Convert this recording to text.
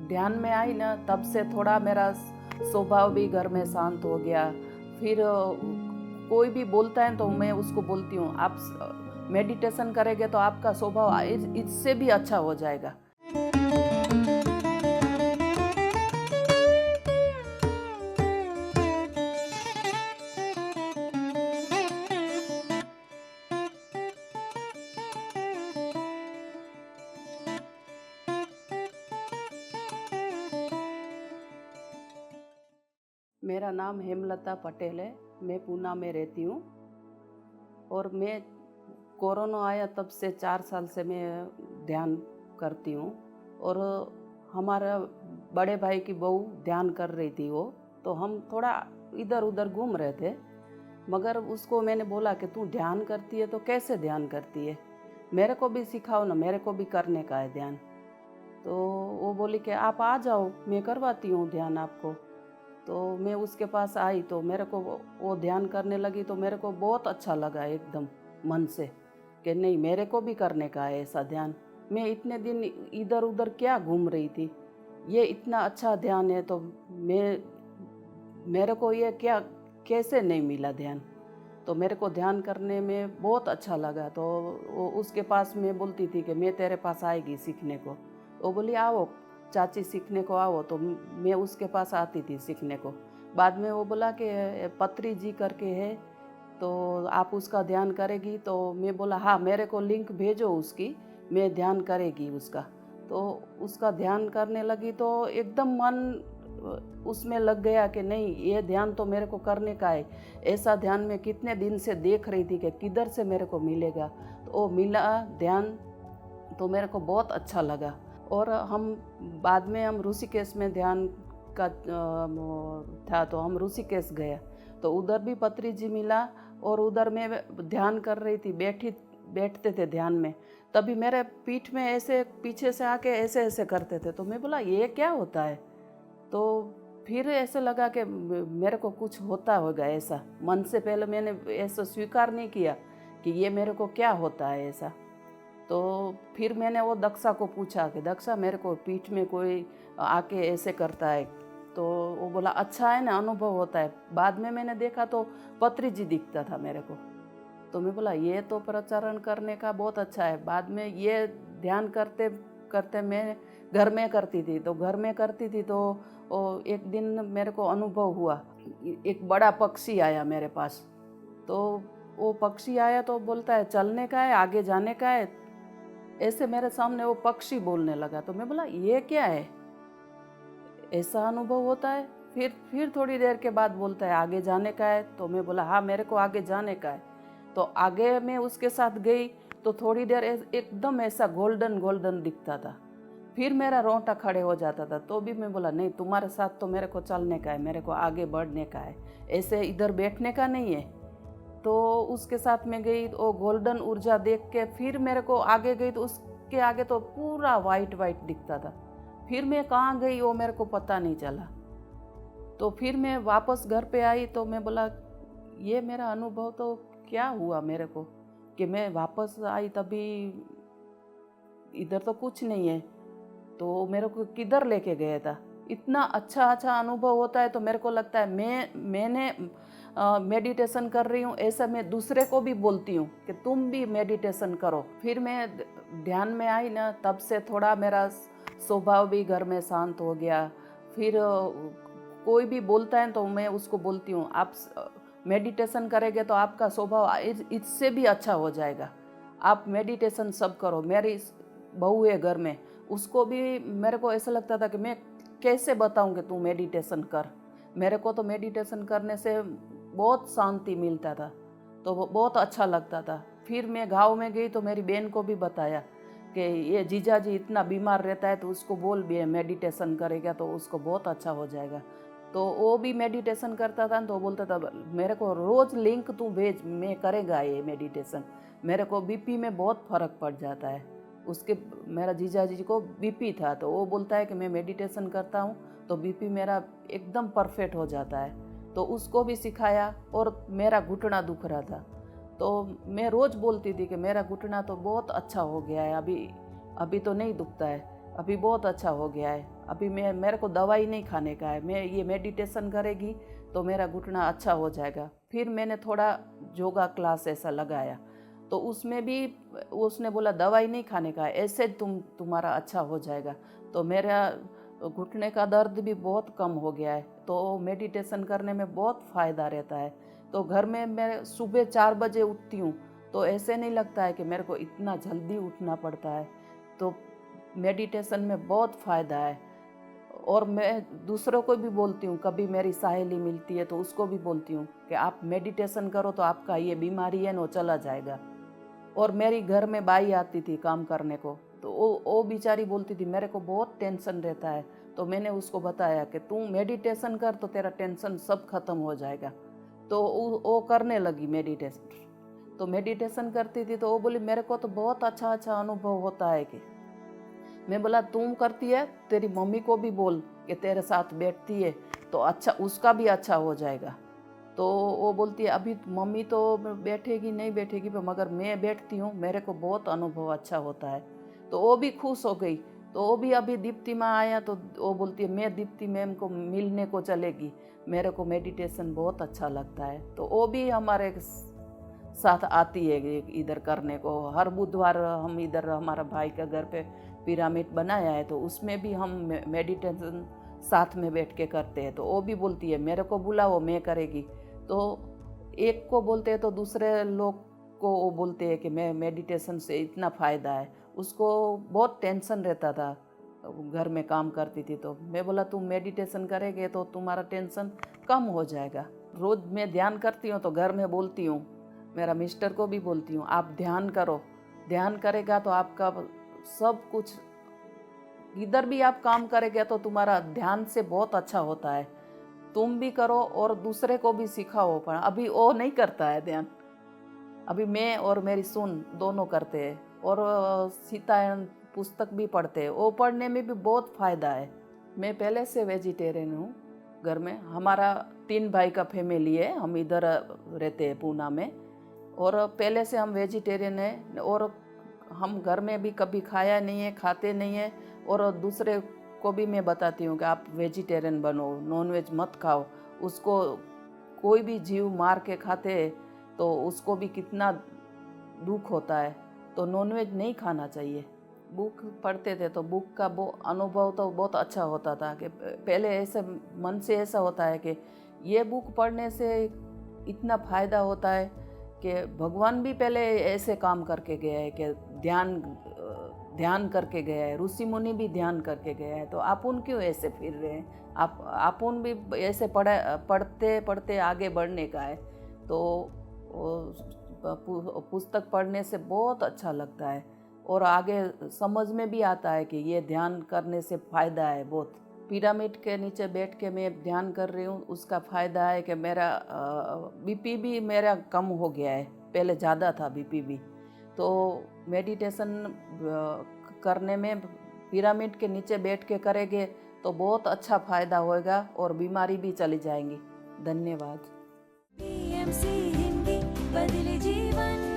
ध्यान में आई ना, तब से थोड़ा मेरा स्वभाव भी घर में शांत हो गया। फिर कोई भी बोलता है तो मैं उसको बोलती हूँ, आप मेडिटेशन करेंगे तो आपका स्वभाव इससे भी अच्छा हो जाएगा। मेरा नाम हेमलता पटेल है। मैं पूना में रहती हूँ और मैं कोरोना आया तब से 4 साल से मैं ध्यान करती हूँ। और हमारा बड़े भाई की बहू ध्यान कर रही थी वो, तो हम थोड़ा इधर उधर घूम रहे थे। मगर उसको मैंने बोला कि तू ध्यान करती है तो कैसे ध्यान करती है, मेरे को भी सिखाओ ना, मेरे को भी करने का है ध्यान। तो वो बोली कि आप आ जाओ, मैं करवाती हूँ ध्यान आपको। तो मैं उसके पास आई तो मेरे को वो ध्यान करने लगी, तो मेरे को बहुत अच्छा लगा एकदम मन से कि नहीं, मेरे को भी करने का है ऐसा ध्यान। मैं इतने दिन इधर उधर क्या घूम रही थी, ये इतना अच्छा ध्यान है तो मेरे को ये क्या कैसे नहीं मिला ध्यान। तो मेरे को ध्यान करने में बहुत अच्छा लगा। तो वो उसके पास मैं बोलती थी कि मैं तेरे पास आएगी सीखने को। वो बोली आओ चाची सीखने को आओ, तो मैं उसके पास आती थी सीखने को। बाद में वो बोला कि पत्री जी करके है, तो आप उसका ध्यान करेगी। तो मैं बोला हाँ, मेरे को लिंक भेजो उसकी, मैं ध्यान करेगी उसका। तो उसका ध्यान करने लगी तो एकदम मन उसमें लग गया कि नहीं, ये ध्यान तो मेरे को करने का है। ऐसा ध्यान मैं कितने दिन से देख रही थी कि किधर से मेरे को मिलेगा, तो वो मिला ध्यान। तो मेरे को बहुत अच्छा लगा। और हम बाद में हम ऋषिकेश में ध्यान का था, तो हम ऋषिकेश गए, तो उधर भी पत्री जी मिला। और उधर मैं ध्यान कर रही थी, बैठते थे ध्यान में, तभी मेरे पीठ में ऐसे पीछे से आके ऐसे ऐसे करते थे। तो मैं बोला ये क्या होता है। तो फिर ऐसे लगा कि मेरे को कुछ होता होगा ऐसा। मन से पहले मैंने ऐसा स्वीकार नहीं किया कि ये मेरे को क्या होता है ऐसा। तो फिर मैंने वो दक्षा को पूछा कि दक्षा, मेरे को पीठ में कोई आके ऐसे करता है। तो वो बोला अच्छा है ना, अनुभव होता है। बाद में मैंने देखा तो पत्री जी दिखता था मेरे को। तो मैं बोला ये तो प्रचारण करने का बहुत अच्छा है। बाद में ये ध्यान करते करते मैं घर में करती थी, तो घर में करती थी तो एक दिन मेरे को अनुभव हुआ, एक बड़ा पक्षी आया मेरे पास। तो वो पक्षी आया तो बोलता है चलने का है, आगे जाने का है, ऐसे मेरे सामने वो पक्षी बोलने लगा। तो मैं बोला ये क्या है, ऐसा अनुभव होता है। फिर थोड़ी देर के बाद बोलता है आगे जाने का है। तो मैं बोला हाँ, मेरे को आगे जाने का है। तो आगे मैं उसके साथ गई तो थोड़ी देर एकदम ऐसा गोल्डन गोल्डन दिखता था। फिर मेरा रोंगटा खड़े हो जाता था। तो भी मैं बोला नहीं, तुम्हारे साथ तो मेरे को चलने का है, मेरे को आगे बढ़ने का है, ऐसे इधर बैठने का नहीं है। तो उसके साथ में गई, वो गोल्डन ऊर्जा देख के फिर मेरे को आगे गई, तो उसके आगे तो पूरा वाइट वाइट दिखता था। फिर मैं कहाँ गई वो मेरे को पता नहीं चला। तो फिर मैं वापस घर पे आई तो मैं बोला ये मेरा अनुभव तो क्या हुआ मेरे को, कि मैं वापस आई तभी इधर तो कुछ नहीं है, तो मेरे को किधर लेके गया था। इतना अच्छा अच्छा अनुभव होता है। तो मेरे को लगता है मैंने मेडिटेशन कर रही हूँ, ऐसा मैं दूसरे को भी बोलती हूँ कि तुम भी मेडिटेशन करो। फिर मैं ध्यान में आई ना, तब से थोड़ा मेरा स्वभाव भी घर में शांत हो गया। फिर कोई भी बोलता है तो मैं उसको बोलती हूँ, आप मेडिटेशन करेंगे तो आपका स्वभाव इससे भी अच्छा हो जाएगा, आप मेडिटेशन सब करो। मेरी बहू है घर में, उसको भी मेरे को ऐसा लगता था कि मैं कैसे बताऊं कि तू मेडिटेशन कर। मेरे को तो मेडिटेशन करने से बहुत शांति मिलता था, तो वो बहुत अच्छा लगता था। फिर मैं गाँव में गई तो मेरी बहन को भी बताया कि ये जीजा जी इतना बीमार रहता है, तो उसको बोल भी मेडिटेशन करेगा तो उसको बहुत अच्छा हो जाएगा। तो वो भी मेडिटेशन करता था, तो बोलता था मेरे को रोज़ लिंक तू भेज, मैं करेगा ये मेडिटेशन, मेरे को बीपी में बहुत फ़र्क पड़ जाता है। उसके मेरा जीजा जी को बीपी था, तो वो बोलता है कि मैं मेडिटेशन करता हूँ तो बीपी मेरा एकदम परफेक्ट हो जाता है। तो उसको भी सिखाया। और मेरा घुटना दुख रहा था, तो मैं रोज़ बोलती थी कि मेरा घुटना तो बहुत अच्छा हो गया है, अभी तो नहीं दुखता है। अभी बहुत अच्छा हो गया है। अभी मेरे को दवाई नहीं खाने का है, मैं ये मेडिटेशन करेगी तो मेरा घुटना अच्छा हो जाएगा। फिर मैंने थोड़ा योगा क्लास ऐसा लगाया, तो उसमें भी उसने बोला दवाई नहीं खाने का है, ऐसे तुम्हारा अच्छा हो जाएगा। तो मेरा घुटने का दर्द भी बहुत कम हो गया है। तो मेडिटेशन करने में बहुत फ़ायदा रहता है। तो घर में मैं सुबह 4 बजे उठती हूँ, तो ऐसे नहीं लगता है कि मेरे को इतना जल्दी उठना पड़ता है। तो मेडिटेशन में बहुत फ़ायदा है। और मैं दूसरों को भी बोलती हूँ, कभी मेरी सहेली मिलती है तो उसको भी बोलती हूँ कि आप मेडिटेशन करो तो आपका ये बीमारी है ना वो चला जाएगा। और मेरी घर में बाई आती थी काम करने को, तो वो बेचारी बोलती थी मेरे को बहुत टेंशन रहता है। तो मैंने उसको बताया कि तू मेडिटेशन कर तो तेरा टेंशन सब खत्म हो जाएगा। तो वो करने लगी मेडिटेशन। तो मेडिटेशन करती थी तो वो बोली मेरे को तो बहुत अच्छा अच्छा अनुभव होता है। कि मैं बोला तुम करती है, तेरी मम्मी को भी बोल कि तेरे साथ बैठती है तो अच्छा, उसका भी अच्छा हो जाएगा। तो वो बोलती है अभी मम्मी तो बैठेगी नहीं बैठेगी, पर मगर मैं बैठती हूँ, मेरे को बहुत अनुभव अच्छा होता है। तो वो भी खुश हो गई। तो वो भी अभी दीप्ति माँ आया तो वो बोलती है मैं दीप्ति मैम को मिलने को चलेगी, मेरे को मेडिटेशन बहुत अच्छा लगता है। तो वो भी हमारे साथ आती है इधर करने को। हर बुधवार हम इधर हमारा भाई का घर पे पिरामिड बनाया है, तो उसमें भी हम मेडिटेशन साथ में बैठ के करते हैं। तो वो भी बोलती है मेरे को बुलाओ, मैं करेगी। तो एक को बोलते हैं तो दूसरे लोग को वो बोलते हैं कि मैं मेडिटेशन से इतना फ़ायदा है। उसको बहुत टेंशन रहता था, घर में काम करती थी। तो मैं बोला तुम मेडिटेशन करेंगे तो तुम्हारा टेंशन कम हो जाएगा। रोज़ मैं ध्यान करती हूँ तो घर में बोलती हूँ, मेरा मिस्टर को भी बोलती हूँ आप ध्यान करो, ध्यान करेगा तो आपका सब कुछ, इधर भी आप काम करेंगे तो तुम्हारा ध्यान से बहुत अच्छा होता है। तुम भी करो और दूसरे को भी सिखाओ। पर अभी वो नहीं करता है ध्यान, अभी मैं और मेरी सुन दोनों करते हैं। और सीतायन पुस्तक भी पढ़ते हैं, वो पढ़ने में भी बहुत फ़ायदा है। मैं पहले से वेजिटेरियन हूँ। घर में हमारा 3 भाई का फैमिली है, हम इधर रहते हैं पूना में। और पहले से हम वेजिटेरियन हैं और हम घर में भी कभी खाया नहीं है, खाते नहीं है। और दूसरे को भी मैं बताती हूँ कि आप वेजिटेरियन बनो, नॉनवेज मत खाओ। उसको कोई भी जीव मार के खाते तो उसको भी कितना दुख होता है। तो नॉनवेज नहीं खाना चाहिए। बुक पढ़ते थे तो बुक का वो अनुभव तो बहुत अच्छा होता था कि पहले ऐसे मन से ऐसा होता है कि ये बुक पढ़ने से इतना फ़ायदा होता है कि भगवान भी पहले ऐसे काम करके गया है कि ध्यान करके गया है, ऋषि मुनि भी ध्यान करके गया है। तो आपुन क्यों ऐसे फिर रहे हैं? आपुन भी ऐसे पढ़ते पढ़ते आगे बढ़ने का है। तो पुस्तक पढ़ने से बहुत अच्छा लगता है और आगे समझ में भी आता है कि ये ध्यान करने से फ़ायदा है बहुत। पिरामिड के नीचे बैठ के मैं ध्यान कर रही हूँ, उसका फ़ायदा है कि मेरा बीपी भी मेरा कम हो गया है, पहले ज़्यादा था बीपी भी। तो मेडिटेशन करने में पिरामिड के नीचे बैठ के करेंगे तो बहुत अच्छा फ़ायदा होएगा और बीमारी भी चली जाएंगी। धन्यवाद। PMC हिंदी बदले जीवन।